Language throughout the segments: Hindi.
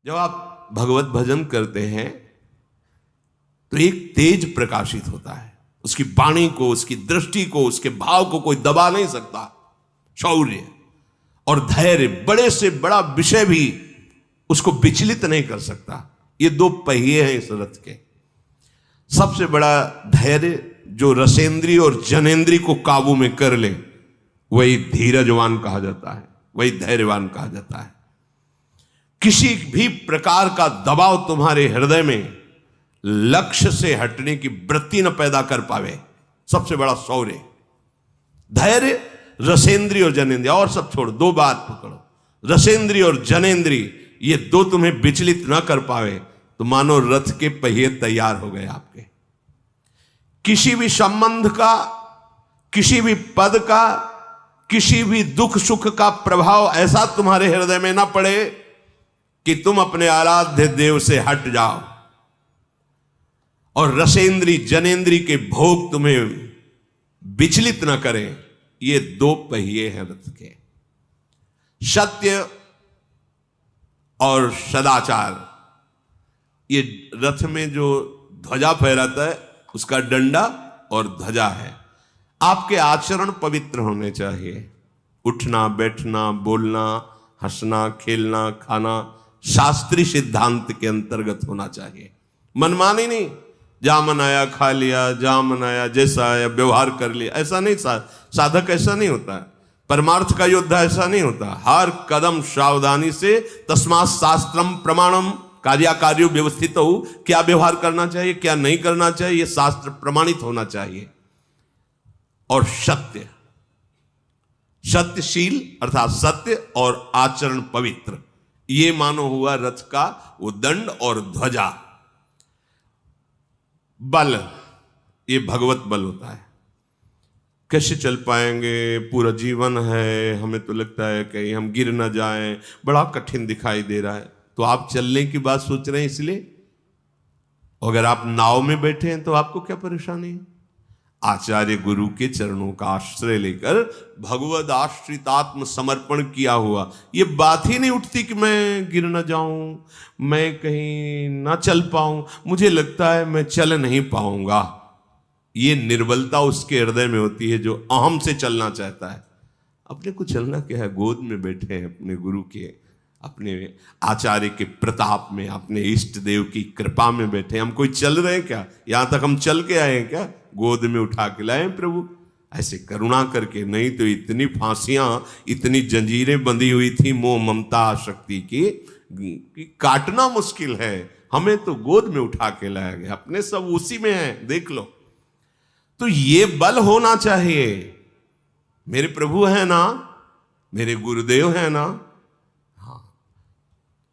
जब आप भगवत भजन करते हैं तो एक तेज प्रकाशित होता है। उसकी वाणी को, उसकी दृष्टि को, उसके भाव को कोई दबा नहीं सकता। शौर्य और धैर्य, बड़े से बड़ा विषय भी उसको विचलित नहीं कर सकता। ये दो पहिए हैं इस रथ के। सबसे बड़ा धैर्य जो रसेंद्री और जनेंद्री को काबू में कर ले, वही धीरजवान कहा जाता है, वही धैर्यवान कहा जाता है। किसी भी प्रकार का दबाव तुम्हारे हृदय में लक्ष्य से हटने की वृत्ति न पैदा कर पावे, सबसे बड़ा शौर्य। धैर्य, रसेंद्री और जनेंद्री, और सब छोड़, दो बात पकड़ो। रसेंद्री और जनेंद्री, ये दो तुम्हें विचलित न कर पावे तो मानो रथ के पहिए तैयार हो गए आपके। किसी भी संबंध का, किसी भी पद का, किसी भी दुख सुख का प्रभाव ऐसा तुम्हारे हृदय में ना पड़े कि तुम अपने आराध्य देव से हट जाओ, और रसेंद्री जनेंद्री के भोग तुम्हें विचलित न करें। ये दो पहिए हैं रथ के। सत्य और सदाचार, ये रथ में जो ध्वजा फहराता है उसका डंडा और ध्वजा है। आपके आचरण पवित्र होने चाहिए। उठना, बैठना, बोलना, हंसना, खेलना, खाना शास्त्रीय सिद्धांत के अंतर्गत होना चाहिए। मनमानी नहीं, जा मन आया खा लिया, जा मन आया जैसा आया व्यवहार कर लिया, ऐसा नहीं। साधक ऐसा नहीं होता है। परमार्थ का योद्धा ऐसा नहीं होता। हर कदम सावधानी से, तस्मात् शास्त्रम प्रमाणम कार्याकार्यो व्यवस्थित हो, क्या व्यवहार करना चाहिए, क्या नहीं करना चाहिए, यह शास्त्र प्रमाणित होना चाहिए। और सत्य, सत्यशील अर्थात सत्य और आचरण पवित्र, ये मानो हुआ रथ का वो दंड और ध्वजा। बल, ये भगवत बल होता है। कैसे चल पाएंगे, पूरा जीवन है, हमें तो लगता है कहीं हम गिर ना जाएं, बड़ा कठिन दिखाई दे रहा है, तो आप चलने की बात सोच रहे हैं इसलिए। अगर आप नाव में बैठे हैं तो आपको क्या परेशानी है। आचार्य गुरु के चरणों का आश्रय लेकर भगवद आश्रितात्म समर्पण किया हुआ, ये बात ही नहीं उठती कि मैं गिर न जाऊं, मैं कहीं ना चल पाऊं, मुझे लगता है मैं चल नहीं पाऊंगा। ये निर्बलता उसके हृदय में होती है जो अहम से चलना चाहता है। अपने को चलना क्या है, गोद में बैठे हैं अपने गुरु के, अपने आचार्य के प्रताप में, अपने इष्ट देव की कृपा में बैठे। हम कोई चल रहे हैं क्या, यहां तक हम चल के आए हैं क्या, गोद में उठा के लाए प्रभु, ऐसे करुणा करके। नहीं तो इतनी फांसियां, इतनी जंजीरें बंधी हुई थी मोह ममता आसक्ति की कि काटना मुश्किल है। हमें तो गोद में उठा के लाया गया, अपने सब उसी में है, देख लो। तो ये बल होना चाहिए। मेरे प्रभु है ना, मेरे गुरुदेव है ना, हाँ,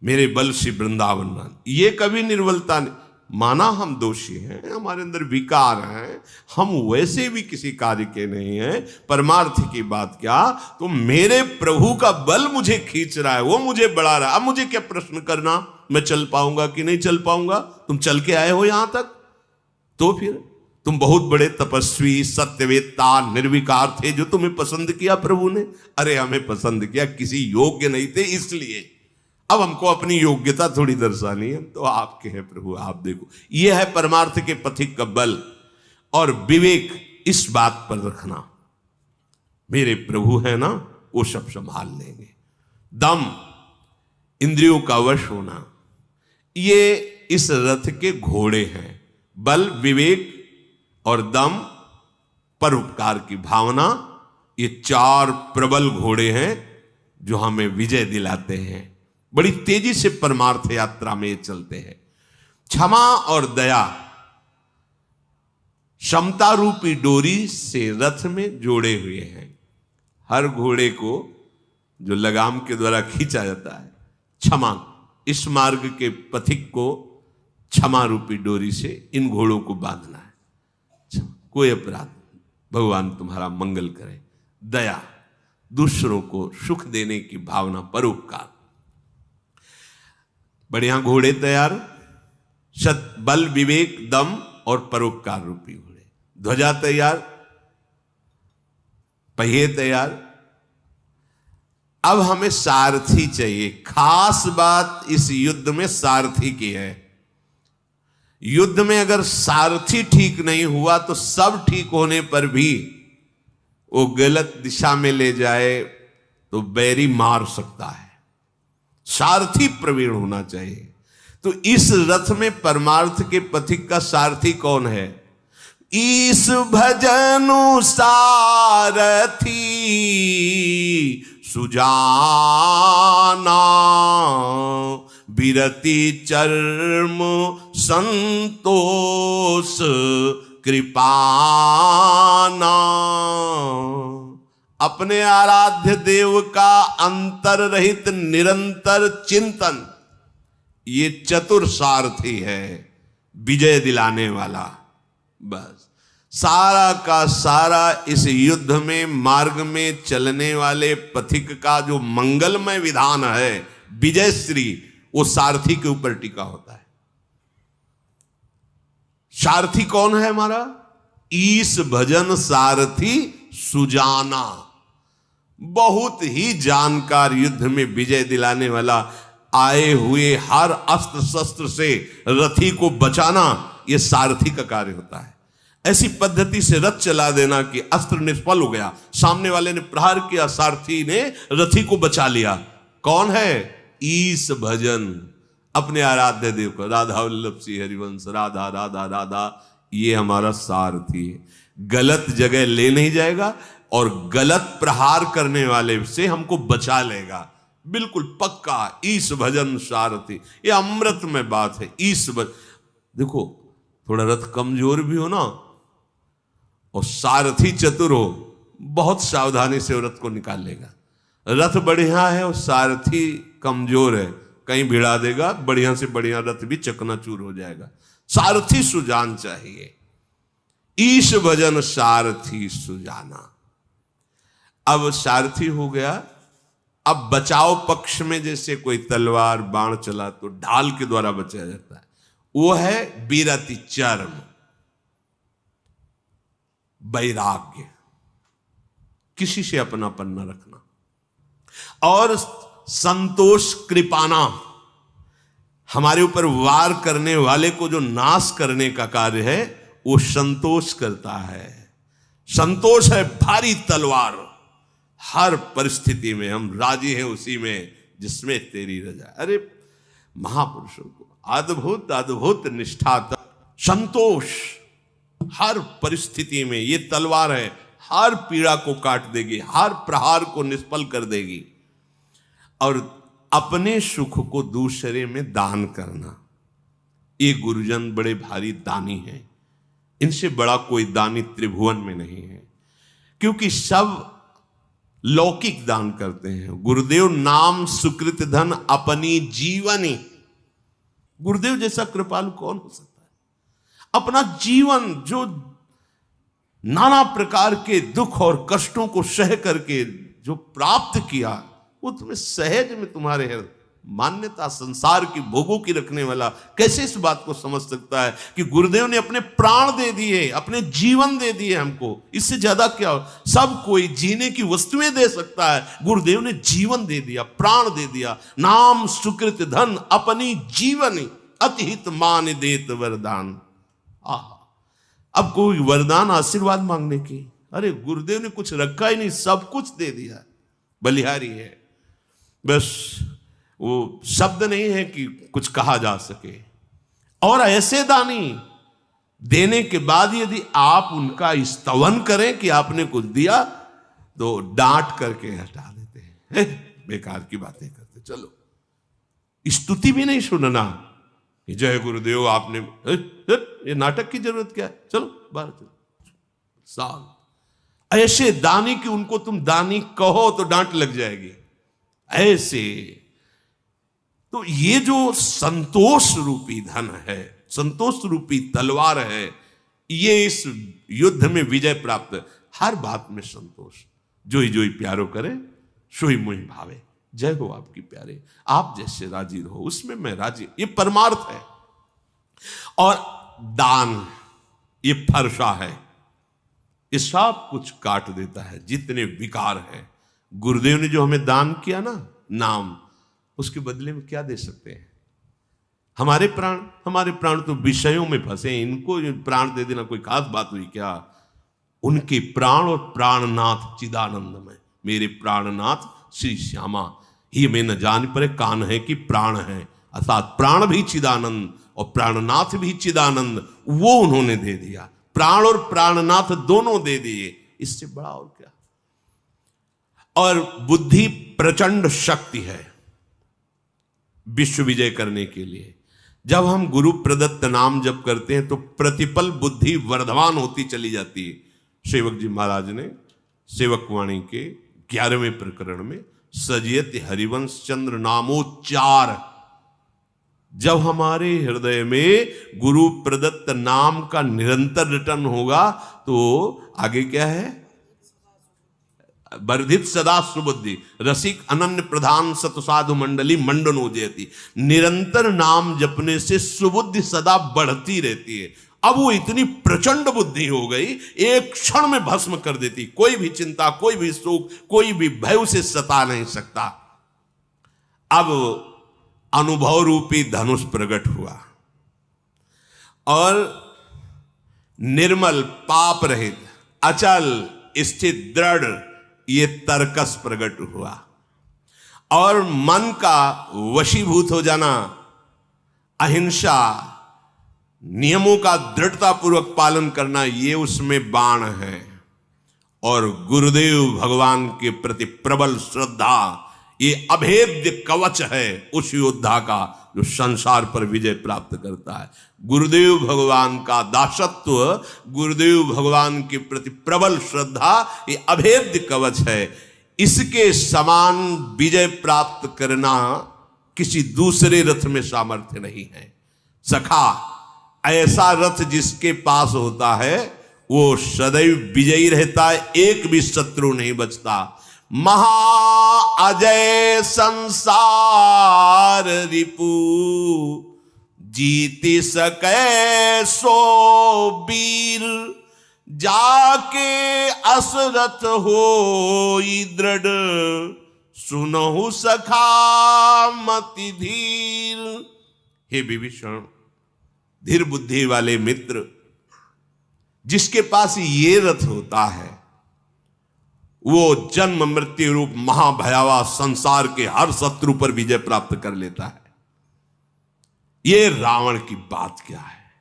मेरे बल से वृंदावन, ये कभी निर्बलता नहीं। माना हम दोषी हैं, हमारे अंदर विकार हैं, हम वैसे भी किसी कार्य के नहीं हैं, परमार्थ की बात क्या, तो मेरे प्रभु का बल मुझे खींच रहा है, वो मुझे बढ़ा रहा है। अब मुझे क्या प्रश्न करना, मैं चल पाऊंगा कि नहीं चल पाऊंगा। तुम चल के आए हो यहां तक, तो फिर तुम बहुत बड़े तपस्वी, सत्यवेत्ता, निर्विकार थे, जो तुम्हें पसंद किया प्रभु ने। अरे हमें पसंद किया, किसी योग्य नहीं थे इसलिए। अब हमको अपनी योग्यता थोड़ी दर्शानी है, तो आपके हैं प्रभु, आप देखो। यह है परमार्थ के पथिक का बल और विवेक। इस बात पर रखना, मेरे प्रभु है ना, वो सब संभाल लेंगे। दम, इंद्रियों का वश होना, ये इस रथ के घोड़े हैं। बल, विवेक और दम, परोपकार की भावना, ये चार प्रबल घोड़े हैं जो हमें विजय दिलाते हैं। बड़ी तेजी से परमार्थ यात्रा में ये चलते हैं। क्षमा और दया, समता रूपी डोरी से रथ में जोड़े हुए हैं। हर घोड़े को जो लगाम के द्वारा खींचा जाता है, क्षमा, इस मार्ग के पथिक को क्षमा रूपी डोरी से इन घोड़ों को बांधना है। कोई अपराध, भगवान तुम्हारा मंगल करे। दया, दूसरों को सुख देने की भावना, परोपकार। बढ़िया घोड़े तैयार, सत, बल, विवेक, दम और परोपकार रूपी घोड़े। ध्वजा तैयार, पहिए तैयार, अब हमें सारथी चाहिए। खास बात इस युद्ध में सारथी की है। युद्ध में अगर सारथी ठीक नहीं हुआ तो सब ठीक होने पर भी वो गलत दिशा में ले जाए तो बैरी मार सकता है। सारथी प्रवीण होना चाहिए। तो इस रथ में परमार्थ के पथिक का सारथी कौन है? ईस भजनु सारथी सुजाना, बिरति चर्म संतोष कृपाना। अपने आराध्य देव का अंतर रहित निरंतर चिंतन, ये चतुर सारथी है, विजय दिलाने वाला। बस सारा का सारा इस युद्ध में मार्ग में चलने वाले पथिक का जो मंगलमय विधान है, विजय श्री, वो सारथी के ऊपर टिका होता है। सारथी कौन है हमारा? ईश भजन सारथी सुजाना, बहुत ही जानकार, युद्ध में विजय दिलाने वाला। आए हुए हर अस्त्र शस्त्र से रथी को बचाना, यह सारथी का कार्य होता है। ऐसी पद्धति से रथ चला देना कि अस्त्र निष्फल हो गया, सामने वाले ने प्रहार किया, सारथी ने रथी को बचा लिया। कौन है? ईश भजन, अपने आराध्य देव को। राधा वल्लभ सिंह हरिवंश, राधा राधा राधा, ये हमारा सारथी है। गलत जगह ले नहीं जाएगा और गलत प्रहार करने वाले से हमको बचा लेगा, बिल्कुल पक्का। ईश भजन सारथी, ये अमृत में बात है। ईश भजन, देखो थोड़ा रथ कमजोर भी हो ना और सारथी चतुर हो, बहुत सावधानी से रथ को निकाल लेगा। रथ बढ़िया है और सारथी कमजोर है, कहीं भिड़ा देगा, बढ़िया से बढ़िया रथ भी चकनाचूर हो जाएगा। सारथी सुजान चाहिए। ईश भजन सारथी सुजाना। अब सारथी हो गया। अब बचाव पक्ष में जैसे कोई तलवार बाण चला तो ढाल के द्वारा बचाया जाता है, वो है बिरति चर्म, वैराग्य, किसी से अपनापन न रखना। और संतोष कृपाना, हमारे ऊपर वार करने वाले को जो नाश करने का कार्य है वो संतोष करता है। संतोष है भारी तलवार, हर परिस्थिति में हम राजी हैं उसी में जिसमें तेरी रजा। अरे महापुरुषों को अद्भुत अद्भुत निष्ठा, संतोष हर परिस्थिति में। ये तलवार है, हर पीड़ा को काट देगी, हर प्रहार को निष्फल कर देगी। और अपने सुख को दूसरे में दान करना, ये गुरुजन बड़े भारी दानी हैं। इनसे बड़ा कोई दानी त्रिभुवन में नहीं है, क्योंकि सब लौकिक दान करते हैं। गुरुदेव नाम सुकृत धन अपनी जीवनी, गुरुदेव जैसा कृपालु कौन हो सकता है? अपना जीवन जो नाना प्रकार के दुख और कष्टों को सह करके जो प्राप्त किया, वो तुम्हें सहज में तुम्हारे है। मान्यता संसार की भोगों की रखने वाला कैसे इस बात को समझ सकता है कि गुरुदेव ने अपने प्राण दे दिए, अपने जीवन दे दिए हमको, इससे ज्यादा क्या हो? सब कोई जीने की वस्तुएं दे सकता है, गुरुदेव ने जीवन दे दिया, प्राण दे दिया। नाम सुकृत धन अपनी जीवनी, अतिहित मान देत वरदान। अब कोई वरदान आशीर्वाद मांगने की, अरे गुरुदेव ने कुछ रखा ही नहीं, सब कुछ दे दिया। बलिहारी है, बस वो शब्द नहीं है कि कुछ कहा जा सके। और ऐसे दानी देने के बाद यदि आप उनका स्तवन करें कि आपने कुछ दिया, तो डांट करके हटा देते हैं, बेकार की बातें करते। चलो, स्तुति भी नहीं सुनना कि जय गुरुदेव आपने, ये नाटक की जरूरत क्या है? चलो बाहर चलो। साल ऐसे दानी कि उनको तुम दानी कहो तो डांट लग जाएगी, ऐसे। तो ये जो संतोष रूपी धन है, संतोष रूपी तलवार है, ये इस युद्ध में विजय प्राप्त। हर बात में संतोष, जोई जोई प्यारो करे सोई मोहि भावे। जय हो आपकी प्यारे, आप जैसे राजी रहो उसमें मैं राजी, ये परमार्थ है। और दान, ये फरसा है, ये सब कुछ काट देता है जितने विकार है। गुरुदेव ने जो हमें दान किया ना, नाम, उसके बदले में क्या दे सकते हैं? हमारे प्राण तो विषयों में फंसे हैं, इनको प्राण दे देना कोई खास बात हुई क्या? उनके प्राण और प्राणनाथ चिदानंद में, मेरे प्राणनाथ श्री श्यामा ही में न जान पड़े कान है कि प्राण है, अर्थात प्राण भी चिदानंद और प्राणनाथ भी चिदानंद, वो उन्होंने दे दिया। प्राण और प्राणनाथ दोनों दे दिए, इससे बड़ा और क्या? और बुद्धि प्रचंड शक्ति है विश्व विजय करने के लिए। जब हम गुरु प्रदत्त नाम जप करते हैं तो प्रतिपल बुद्धि वर्धमान होती चली जाती है। सेवक जी महाराज ने सेवक वाणी के 11वें प्रकरण में सजियत हरिवंश चंद्र नामोच्चार, जब हमारे हृदय में गुरु प्रदत्त नाम का निरंतर रिटर्न होगा तो आगे क्या है? वर्धित सदा सुबुद्धि रसिक अनन्य प्रधान सतसाधु मंडली मंडनो जयति। निरंतर नाम जपने से सुबुद्धि सदा बढ़ती रहती है। अब वो इतनी प्रचंड बुद्धि हो गई, एक क्षण में भस्म कर देती। कोई भी चिंता, कोई भी शोक, कोई भी भय उसे सता नहीं सकता। अब अनुभव रूपी धनुष प्रकट हुआ और निर्मल पाप रहित अचल स्थित दृढ़ ये तर्कस प्रकट हुआ और मन का वशीभूत हो जाना, अहिंसा, नियमों का दृढ़तापूर्वक पालन करना, ये उसमें बाण है। और गुरुदेव भगवान के प्रति प्रबल श्रद्धा, ये अभेद्य कवच है उस योद्धा का जो संसार पर विजय प्राप्त करता है। गुरुदेव भगवान का दासत्व, गुरुदेव भगवान के प्रति प्रबल श्रद्धा, ये अभेद्य कवच है। इसके समान विजय प्राप्त करना किसी दूसरे रथ में सामर्थ्य नहीं है। सखा, ऐसा रथ जिसके पास होता है वो सदैव विजयी रहता है, एक भी शत्रु नहीं बचता। महा अजय संसार रिपु जीति सकै सो वीर, जाके असरथ होई दृढ़ सुनहु सखा मति धीर। हे विभीषण, धीर बुद्धि वाले मित्र, जिसके पास ये रथ होता है वो जन्म मृत्यु रूप महाभयावह संसार के हर शत्रु पर विजय प्राप्त कर लेता है। ये रावण की बात क्या है?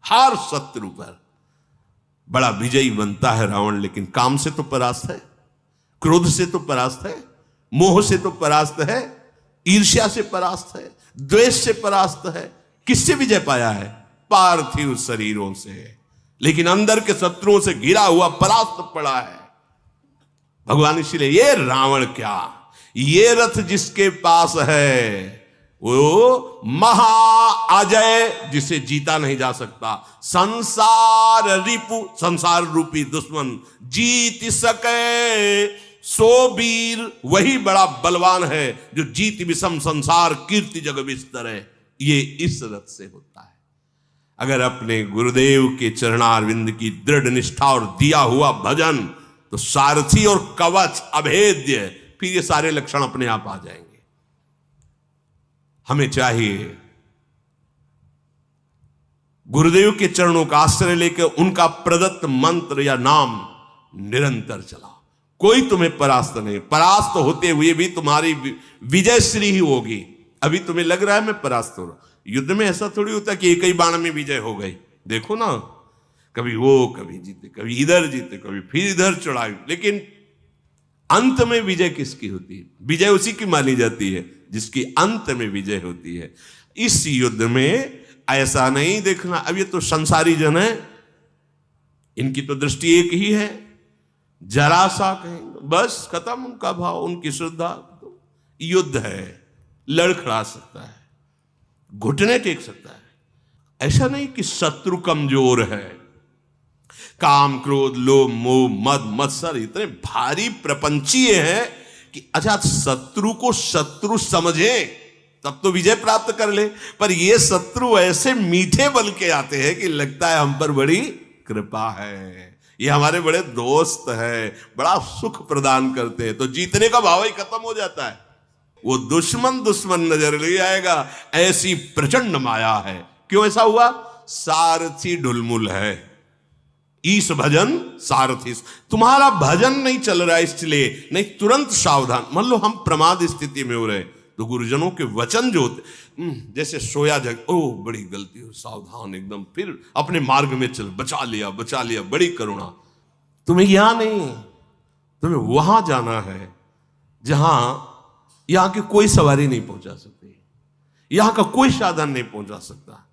हर शत्रु पर बड़ा विजयी बनता है रावण, लेकिन काम से तो परास्त है, क्रोध से तो परास्त है, मोह से तो परास्त है, ईर्ष्या से परास्त है, द्वेष से परास्त है। किससे विजय पाया है? पार्थिव शरीरों से, लेकिन अंदर के शत्रुओं से घिरा हुआ परास्त पड़ा है। भगवान इसलिए ये रावण क्या, ये रथ जिसके पास है वो महा अजय, जिसे जीता नहीं जा सकता। संसार रिपु, संसार रूपी दुश्मन जीत सके सो वीर, वही बड़ा बलवान है जो जीत विषम संसार कीर्ति जग विस्तर है। ये इस रथ से होता है। अगर अपने गुरुदेव के चरणारविंद की दृढ़ निष्ठा और दिया हुआ भजन, तो सारथी और कवच अभेद्य, फिर ये सारे लक्षण अपने आप आ जाएंगे। हमें चाहिए गुरुदेव के चरणों का आश्रय लेकर उनका प्रदत्त मंत्र या नाम निरंतर चलाओ। कोई तुम्हें परास्त नहीं, परास्त होते हुए भी तुम्हारी विजय श्री ही होगी। अभी तुम्हें लग रहा है मैं परास्त हो रहा, युद्ध में ऐसा थोड़ी होता कि एक ही बाण में विजय हो गई। देखो ना, कभी वो कभी जीते, कभी इधर जीते, कभी फिर इधर चढ़ाई, लेकिन अंत में विजय किसकी होती है? विजय उसी की मानी जाती है जिसकी अंत में विजय होती है। इस युद्ध में ऐसा नहीं देखना अब ये तो संसारी जन है, इनकी तो दृष्टि एक ही है, जरा सा कहेंगे बस खत्म उनका भाव, उनकी श्रद्धा। तो युद्ध है, लड़खड़ा सकता है, घुटने टेक सकता है। ऐसा नहीं कि शत्रु कमजोर है। काम क्रोध लोभ मोह मद मत्सर इतने भारी प्रपंचीय हैं कि अच्छा शत्रु को शत्रु समझे तब तो विजय प्राप्त कर ले, पर ये शत्रु ऐसे मीठे बल के आते हैं कि लगता है हम पर बड़ी कृपा है। ये हमारे बड़े दोस्त हैं, बड़ा सुख प्रदान करते हैं, तो जीतने का भाव ही खत्म हो जाता है। वो दुश्मन दुश्मन नजर नहीं आएगा, ऐसी प्रचंड माया है। क्यों ऐसा हुआ? सारथी ढुलमुल है। ईश भजन सारथी, तुम्हारा भजन नहीं चल रहा है, इसलिए नहीं, तुरंत सावधान। मान लो हम प्रमाद स्थिति में हो रहे, तो गुरुजनों के वचन जो होते, जैसे सोया जग, ओ बड़ी गलती हो, सावधान एकदम, फिर अपने मार्ग में चल, बचा लिया बचा लिया, बड़ी करुणा। तुम्हें यहां नहीं, तुम्हें वहां जाना है जहां यहां की कोई सवारी नहीं पहुंचा सकती, यहां का कोई साधन नहीं पहुंचा सकता।